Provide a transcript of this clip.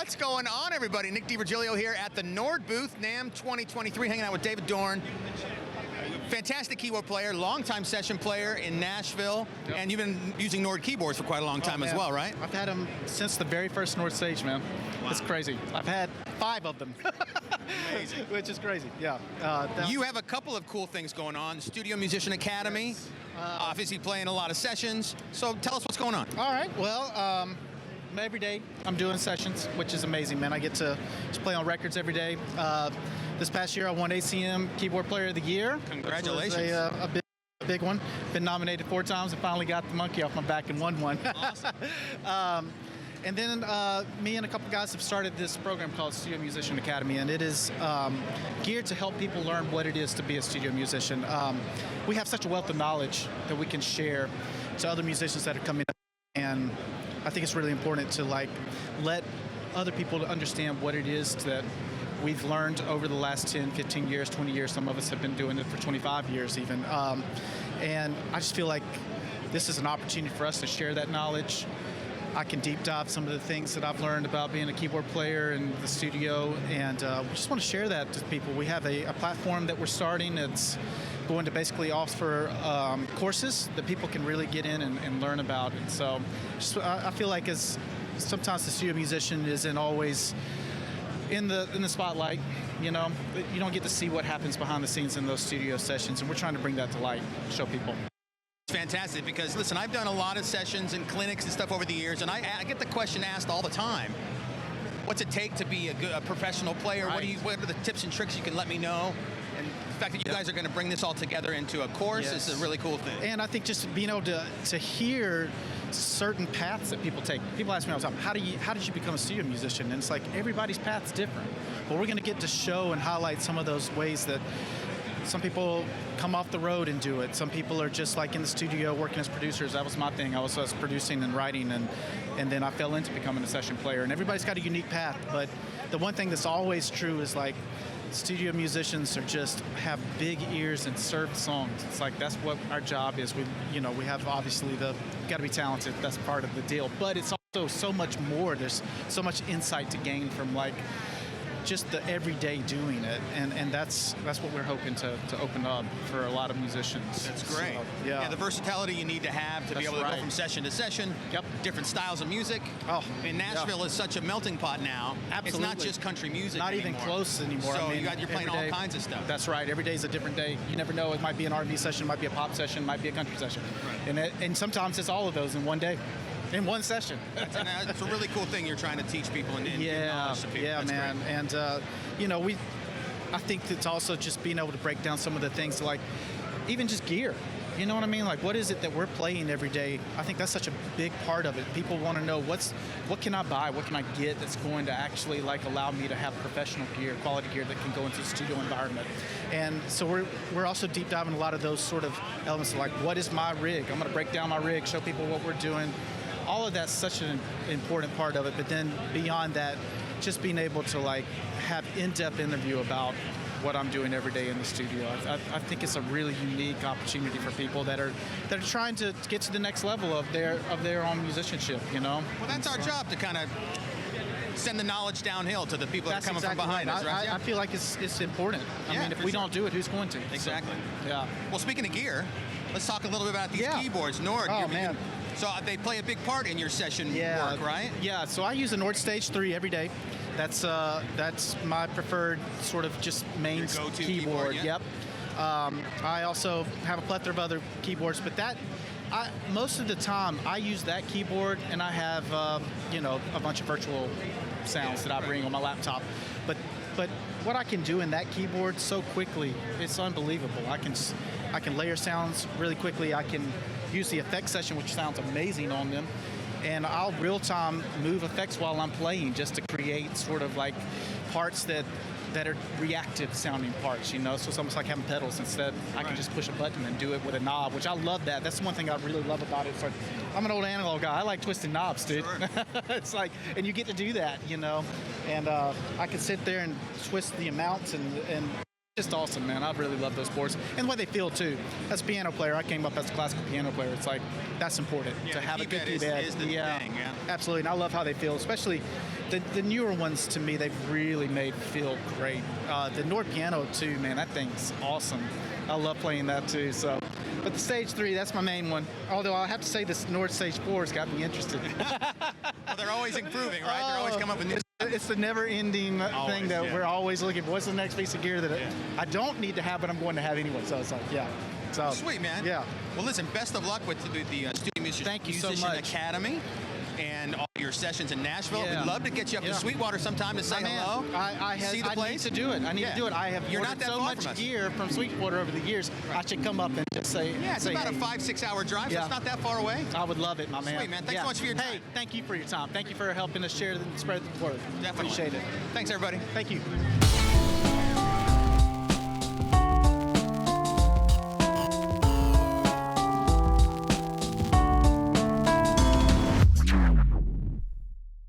What's going on, everybody? Nick DiVirgilio here at the Nord booth, NAMM 2023, hanging out with David Dorn. Fantastic keyboard player, longtime session player in Nashville, and you've been using Nord keyboards for quite a long time as well, right? I've had them since the very first Nord stage, man. Wow. It's crazy. I've had 5 of them. Amazing. Which is crazy, yeah. You have a couple of cool things going on. Studio Musician Academy, yes. Obviously playing a lot of sessions. So tell us what's going on. All right, well, every day I'm doing sessions, which is amazing, man. I get to just play on records every day. This past year I won ACM Keyboard Player of the Year. Congratulations. Which was a big one. Been nominated 4 times and finally got the monkey off my back and won one. Awesome. And then me and a couple guys have started this program called Studio Musician Academy, and it is geared to help people learn what it is to be a studio musician. We have such a wealth of knowledge that we can share to other musicians that are coming up, and I think it's really important to let other people understand what it is that we've learned over the last 10, 15 years, 20 years. Some of us have been doing it for 25 years even. And I just feel like this is an opportunity for us to share that knowledge. I can deep dive some of the things that I've learned about being a keyboard player in the studio, and we just want to share that to people. We have a platform that we're starting that's going to basically offer courses that people can really get in and learn about. And so I feel like sometimes the studio musician isn't always in the spotlight. You know, you don't get to see what happens behind the scenes in those studio sessions, and we're trying to bring that to light, show people. Fantastic, because listen, I've done a lot of sessions and clinics and stuff over the years, and I get the question asked all the time, what's it take to be a professional player? Right. What are the tips and tricks you can let me know? And the fact that you guys are going to bring this all together into a course is a really cool thing. And I think just being able to hear certain paths that people take. People ask me all the time, how did you become a studio musician? And it's like, everybody's path's different. But we're going to get to show and highlight some of those ways that some people come off the road and do it. Some people are just like in the studio working as producers. That was my thing. I was producing and writing, and then I fell into becoming a session player. And everybody's got a unique path, but the one thing that's always true is like studio musicians have big ears and serve songs. It's like that's what our job is. We have obviously got to be talented. That's part of the deal. But it's also so much more. There's so much insight to gain from just the everyday doing it, and that's what we're hoping to open up for a lot of musicians. That's great. So, yeah, the versatility you need to have to be able to go from session to session. Yep. Different styles of music. Oh, Nashville is such a melting pot now. Absolutely. It's not just country music Not anymore. even close anymore. So I mean, you're playing all kinds of stuff. That's right. Every day is a different day. You never know. It might be an R&B session, might be a pop session, might be a country session, right. And sometimes it's all of those in one day. In one session. It's a really cool thing you're trying to teach people and give knowledge to people. Yeah, that's man. Great. And I think it's also just being able to break down some of the things, like even just gear. You know what I mean? Like, what is it that we're playing every day? I think that's such a big part of it. People want to know what can I buy, what can I get that's going to actually allow me to have professional gear, quality gear that can go into the studio environment. And so we're also deep diving a lot of those sort of elements of like, what is my rig? I'm going to break down my rig, show people what we're doing. All of that's such an important part of it, but then beyond that, just being able to have in-depth interview about what I'm doing every day in the studio. I think it's a really unique opportunity for people that are trying to get to the next level of their own musicianship. Well, that's our job, to kind of send the knowledge downhill to the people that are coming from behind us, right? I feel like it's important. I mean, if we don't do it, who's going to? Exactly. So, yeah. Well, speaking of gear, let's talk a little bit about these keyboards. Nord. Oh, man. So they play a big part in your session work, right? Yeah, so I use a Nord Stage 3 every day. That's my preferred sort of just main keyboard. Yeah. Yep. I also have a plethora of other keyboards, but most of the time I use that keyboard, and I have a bunch of virtual sounds that I bring on my laptop. But what I can do in that keyboard so quickly, it's unbelievable. I can layer sounds really quickly. I can use the effects session, which sounds amazing on them, and I'll real-time move effects while I'm playing just to create sort of parts that are reactive sounding parts, So it's almost like having pedals instead. I can just push a button and do it with a knob, which I love that. That's one thing I really love about it. So I'm an old analog guy. I like twisting knobs, dude. Sure. It's and you get to do that, And I can sit there and twist the amounts and Just awesome, man. I really love those boards and the way they feel too. As a piano player, I came up as a classical piano player. It's like that's important to have a good keypad. Is the thing, yeah. Absolutely. And I love how they feel, especially the newer ones. To me, they've really made feel great. The Nord piano too, man. That thing's awesome. I love playing that too. So, but the Stage 3, that's my main one. Although I have to say, this Nord Stage 4 has got me interested. Well, they're always improving, right? They're always coming up with new. It's the never-ending thing that we're always looking for. What's the next piece of gear that I don't need to have, but I'm going to have anyway? So it's like, yeah. So sweet, man. Yeah. Well, listen, best of luck with the Studio Musician Academy and all your sessions in Nashville. Yeah. We'd love to get you up to Sweetwater sometime to say hello. I need to do it. I need to do it. I have You're not that so far much from us. gear from Sweetwater over the years. I should come up and just say. Yeah, it's about a 5-6 hour drive, so it's not that far away. I would love it, my man. Sweet, man. Thanks so much for your time. Hey, thank you for your time. Thank you for helping us share and spread the word. Definitely. Appreciate it. Thanks, everybody. Thank you.